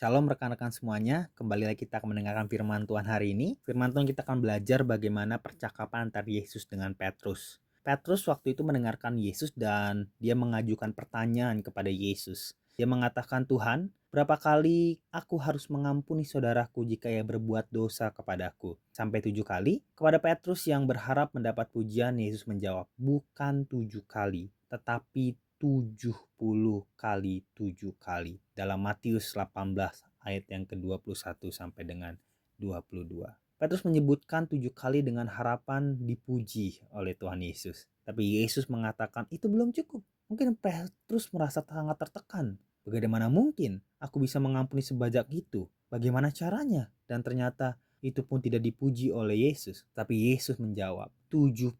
Shalom rekan-rekan semuanya, kembali lagi kita akan mendengarkan firman Tuhan hari ini. Firman Tuhan kita akan belajar bagaimana percakapan antara Yesus dengan Petrus. Petrus waktu itu mendengarkan Yesus dan dia mengajukan pertanyaan kepada Yesus. Dia mengatakan, Tuhan, berapa kali aku harus mengampuni saudaraku jika ia berbuat dosa kepadaku? Sampai 7 kali? Kepada Petrus yang berharap mendapat pujian, Yesus menjawab, bukan 7 kali, tetapi 70 kali 7 kali. Dalam Matius 18 ayat yang ke-21 sampai dengan 22. Petrus menyebutkan 7 kali dengan harapan dipuji oleh Tuhan Yesus. Tapi Yesus mengatakan itu belum cukup. Mungkin Petrus merasa sangat tertekan. Bagaimana mungkin aku bisa mengampuni sebanyak itu? Bagaimana caranya? Dan ternyata itu pun tidak dipuji oleh Yesus. Tapi Yesus menjawab 70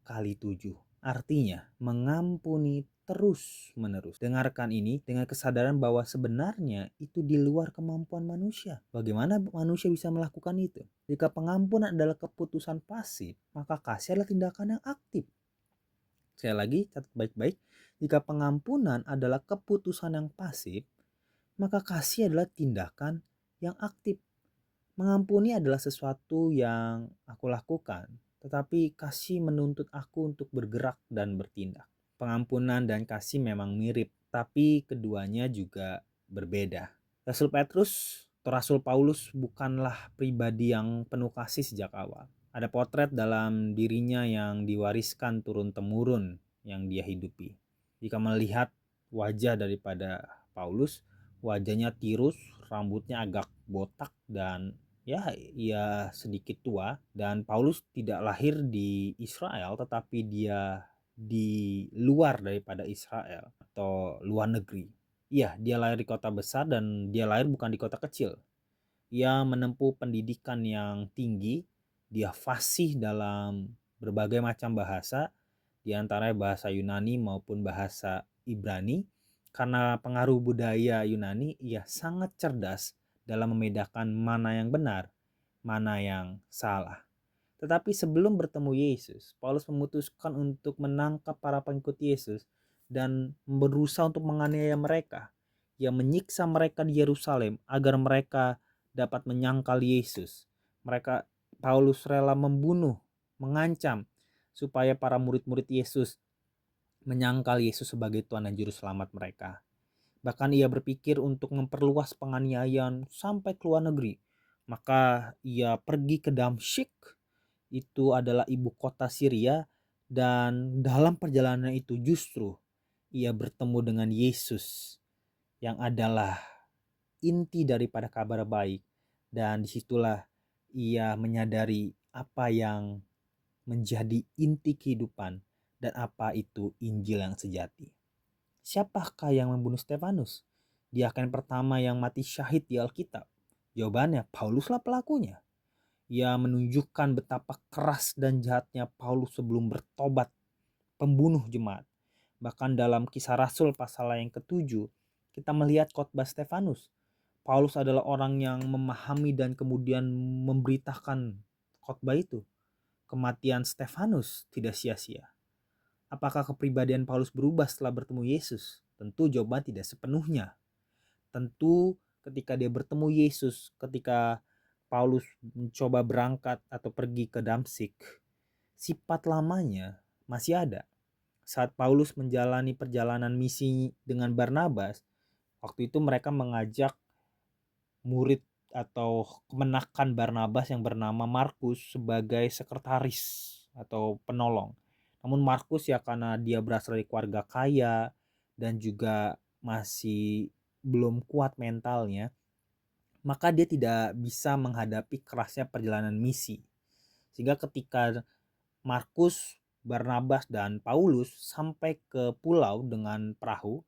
kali 7. Artinya mengampuni terus menerus. Dengarkan ini dengan kesadaran bahwa sebenarnya itu di luar kemampuan manusia. Bagaimana manusia bisa melakukan itu? Jika pengampunan adalah keputusan pasif, maka kasih adalah tindakan yang aktif. Sekali lagi, catat baik-baik. Jika pengampunan adalah keputusan yang pasif, maka kasih adalah tindakan yang aktif. Mengampuni adalah sesuatu yang aku lakukan, tetapi kasih menuntut aku untuk bergerak dan bertindak. Pengampunan dan kasih memang mirip, tapi keduanya juga berbeda. Rasul Petrus atau Rasul Paulus bukanlah pribadi yang penuh kasih sejak awal. Ada potret dalam dirinya yang diwariskan turun-temurun yang dia hidupi. Jika melihat wajah daripada Paulus, wajahnya tirus, rambutnya agak botak dan ia sedikit tua. Dan Paulus tidak lahir di Israel, tetapi dia di luar daripada Israel atau luar negeri. Iya, dia lahir di kota besar dan dia lahir bukan di kota kecil. Ia menempuh pendidikan yang tinggi, dia fasih dalam berbagai macam bahasa, di antaranya bahasa Yunani maupun bahasa Ibrani. Karena pengaruh budaya Yunani, ia sangat cerdas dalam membedakan mana yang benar, mana yang salah. Tetapi sebelum bertemu Yesus, Paulus memutuskan untuk menangkap para pengikut Yesus dan berusaha untuk menganiaya mereka. Ia menyiksa mereka di Yerusalem agar mereka dapat menyangkal Yesus. Paulus rela membunuh, mengancam supaya para murid-murid Yesus menyangkal Yesus sebagai Tuhan dan Juru Selamat mereka. Bahkan ia berpikir untuk memperluas penganiayaan sampai ke luar negeri. Maka ia pergi ke Damsyik, itu adalah ibu kota Syria, dan dalam perjalanan itu justru ia bertemu dengan Yesus yang adalah inti daripada kabar baik, dan disitulah ia menyadari apa yang menjadi inti kehidupan dan apa itu Injil yang sejati. Siapakah yang membunuh Stefanus? Dia akan pertama yang mati syahid di Alkitab. Jawabannya, Pauluslah pelakunya. Ia menunjukkan betapa keras dan jahatnya Paulus sebelum bertobat, pembunuh jemaat. Bahkan dalam Kisah Rasul pasal yang ke-7, kita melihat khotbah Stefanus. Paulus adalah orang yang memahami dan kemudian memberitakan khotbah itu. Kematian Stefanus tidak sia-sia. Apakah kepribadian Paulus berubah setelah bertemu Yesus? Tentu jawaban tidak sepenuhnya. Tentu ketika dia bertemu Yesus, ketika Paulus mencoba berangkat atau pergi ke Damsyik, sifat lamanya masih ada. Saat Paulus menjalani perjalanan misi dengan Barnabas, waktu itu mereka mengajak murid atau kemenakan Barnabas yang bernama Markus sebagai sekretaris atau penolong. Namun Markus ya karena dia berasal dari keluarga kaya dan juga masih belum kuat mentalnya, maka dia tidak bisa menghadapi kerasnya perjalanan misi. Sehingga ketika Markus, Barnabas, dan Paulus sampai ke pulau dengan perahu,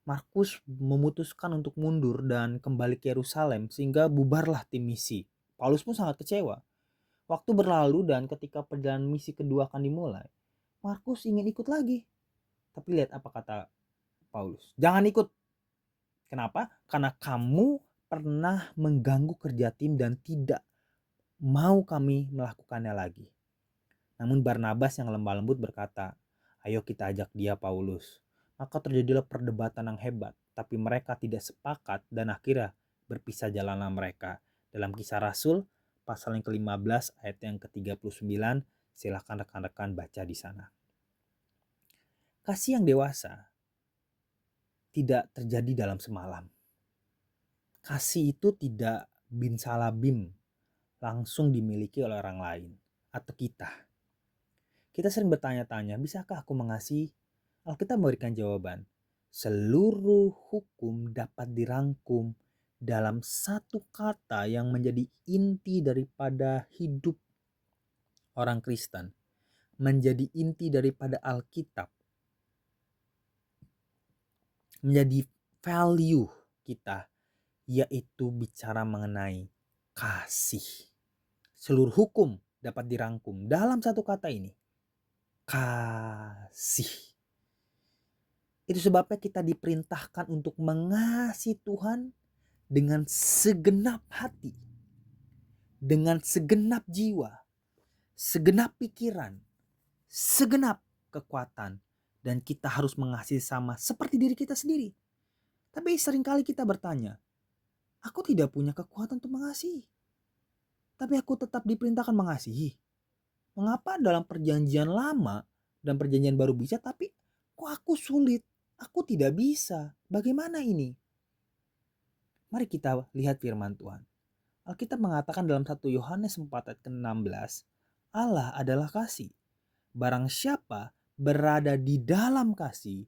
Markus memutuskan untuk mundur dan kembali ke Yerusalem sehingga bubarlah tim misi. Paulus pun sangat kecewa. Waktu berlalu dan ketika perjalanan misi kedua akan dimulai, Markus ingin ikut lagi. Tapi lihat apa kata Paulus. Jangan ikut. Kenapa? Karena kamu pernah mengganggu kerja tim dan tidak mau kami melakukannya lagi. Namun Barnabas yang lemah lembut berkata, ayo kita ajak dia Paulus. Maka terjadilah perdebatan yang hebat, tapi mereka tidak sepakat dan akhirnya berpisah jalanlah mereka. Dalam Kisah Rasul pasal yang ke-15 ayat yang ke-39, silahkan rekan-rekan baca di sana. Kasih yang dewasa tidak terjadi dalam semalam. Kasih itu tidak bin salabim langsung dimiliki oleh orang lain atau kita. Kita sering bertanya-tanya, bisakah aku mengasihi? Alkitab memberikan jawaban. Seluruh hukum dapat dirangkum dalam satu kata yang menjadi inti daripada hidup orang Kristen. Menjadi inti daripada Alkitab. Menjadi value kita, yaitu bicara mengenai kasih. Seluruh hukum dapat dirangkum dalam satu kata ini. Kasih. Itu sebabnya kita diperintahkan untuk mengasihi Tuhan dengan segenap hati, dengan segenap jiwa, segenap pikiran, segenap kekuatan. Dan kita harus mengasihi sama seperti diri kita sendiri. Tapi seringkali kita bertanya, aku tidak punya kekuatan untuk mengasihi, tapi aku tetap diperintahkan mengasihi. Mengapa dalam perjanjian lama dan perjanjian baru bisa, tapi kok aku sulit? Aku tidak bisa. Bagaimana ini? Mari kita lihat firman Tuhan. Alkitab mengatakan dalam 1 Yohanes 4 ayat ke-16, Allah adalah kasih. Barang siapa berada di dalam kasih,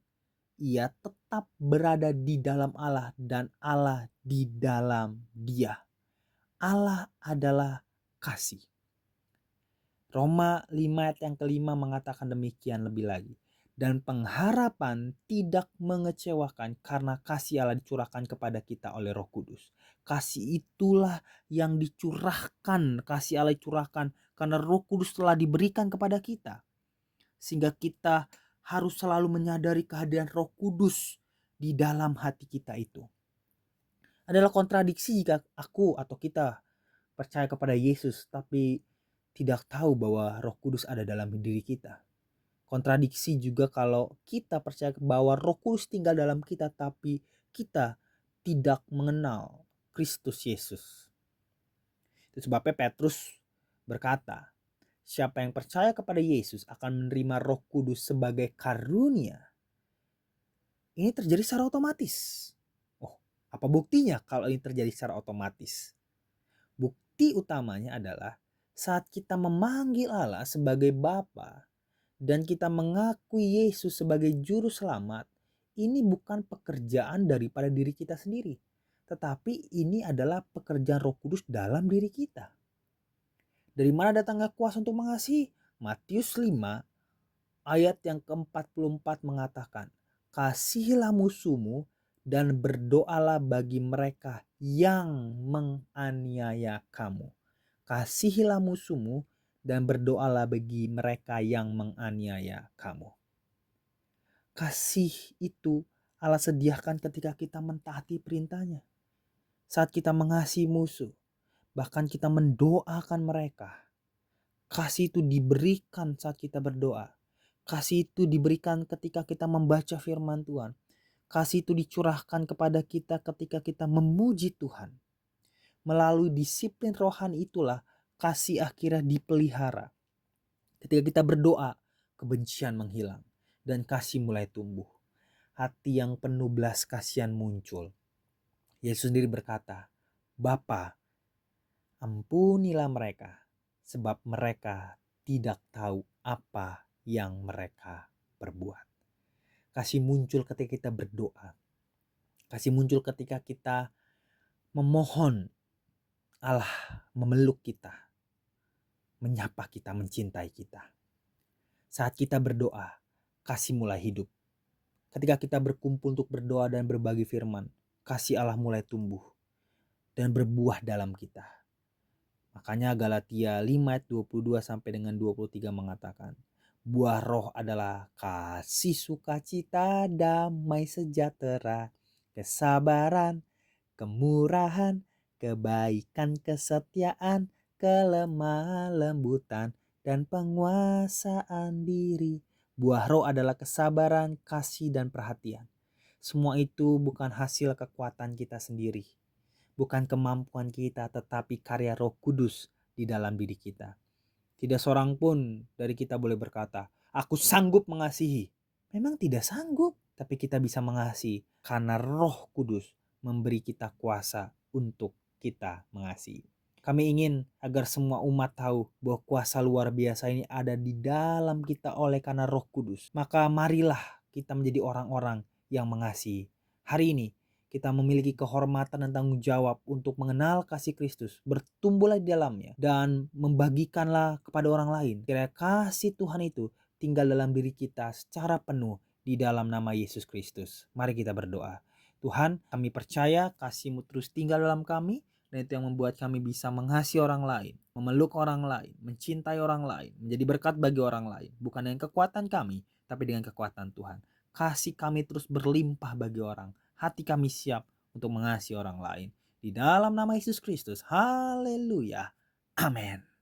ia tetap berada di dalam Allah dan Allah di dalam dia. Allah adalah kasih. Roma 5 ayat yang ke-5 mengatakan demikian lebih lagi. Dan pengharapan tidak mengecewakan karena kasih Allah dicurahkan kepada kita oleh Roh Kudus. Kasih itulah yang dicurahkan, kasih Allah dicurahkan karena Roh Kudus telah diberikan kepada kita. Sehingga kita harus selalu menyadari kehadiran Roh Kudus di dalam hati kita itu. Adalah kontradiksi jika aku atau kita percaya kepada Yesus tapi tidak tahu bahwa Roh Kudus ada dalam diri kita. Kontradiksi juga kalau kita percaya bahwa Roh Kudus tinggal dalam kita tapi kita tidak mengenal Kristus Yesus. Itu sebabnya Petrus berkata, siapa yang percaya kepada Yesus akan menerima Roh Kudus sebagai karunia. Ini terjadi secara otomatis. Oh, apa buktinya kalau ini terjadi secara otomatis? Bukti utamanya adalah saat kita memanggil Allah sebagai Bapa dan kita mengakui Yesus sebagai juru selamat, ini bukan pekerjaan daripada diri kita sendiri, tetapi ini adalah pekerjaan Roh Kudus dalam diri kita. Dari mana datangnya kuasa untuk mengasihi? Matius 5 ayat yang ke-44 mengatakan, kasihilah musuhmu dan berdoalah bagi mereka yang menganiaya kamu. Kasihilah musuhmu dan berdoalah bagi mereka yang menganiaya kamu. Kasih itu Allah sediakan ketika kita mentaati perintahnya. Saat kita mengasihi musuh, bahkan kita mendoakan mereka. Kasih itu diberikan saat kita berdoa. Kasih itu diberikan ketika kita membaca firman Tuhan. Kasih itu dicurahkan kepada kita ketika kita memuji Tuhan. Melalui disiplin rohani itulah kasih akhirnya dipelihara. Ketika kita berdoa, kebencian menghilang dan kasih mulai tumbuh. Hati yang penuh belas kasihan muncul. Yesus sendiri berkata, Bapa, ampunilah mereka, sebab mereka tidak tahu apa yang mereka perbuat. Kasih muncul ketika kita berdoa. Kasih muncul ketika kita memohon Allah memeluk kita, menyapa kita, mencintai kita. Saat kita berdoa, kasih mulai hidup. Ketika kita berkumpul untuk berdoa dan berbagi firman, kasih Allah mulai tumbuh dan berbuah dalam kita. Makanya Galatia 5 ayat 22 sampai dengan 23 mengatakan, buah roh adalah kasih, sukacita, damai sejahtera, kesabaran, kemurahan, kebaikan, kesetiaan, kelemah lembutan, dan penguasaan diri. Buah roh adalah kesabaran, kasih, dan perhatian. Semua itu bukan hasil kekuatan kita sendiri. bukan kemampuan kita, tetapi karya Roh Kudus di dalam diri kita. Tidak seorang pun dari kita boleh berkata, "Aku sanggup mengasihi." Memang tidak sanggup, tapi kita bisa mengasihi karena Roh Kudus memberi kita kuasa untuk kita mengasihi. Kami ingin agar semua umat tahu bahwa kuasa luar biasa ini ada di dalam kita oleh karena Roh Kudus. Maka marilah kita menjadi orang-orang yang mengasihi. Hari ini kita memiliki kehormatan dan tanggung jawab untuk mengenal kasih Kristus, bertumbuhlah di dalamnya, dan membagikanlah kepada orang lain. Kiranya kasih Tuhan itu tinggal dalam diri kita secara penuh di dalam nama Yesus Kristus. Mari kita berdoa. Tuhan, kami percaya kasih-Mu terus tinggal dalam kami, dan itu yang membuat kami bisa mengasihi orang lain, memeluk orang lain, mencintai orang lain, menjadi berkat bagi orang lain. Bukan dengan kekuatan kami, tapi dengan kekuatan Tuhan. Kasih kami terus berlimpah bagi orang. Hati kami siap untuk mengasihi orang lain. Di dalam nama Yesus Kristus. Haleluya. Amin.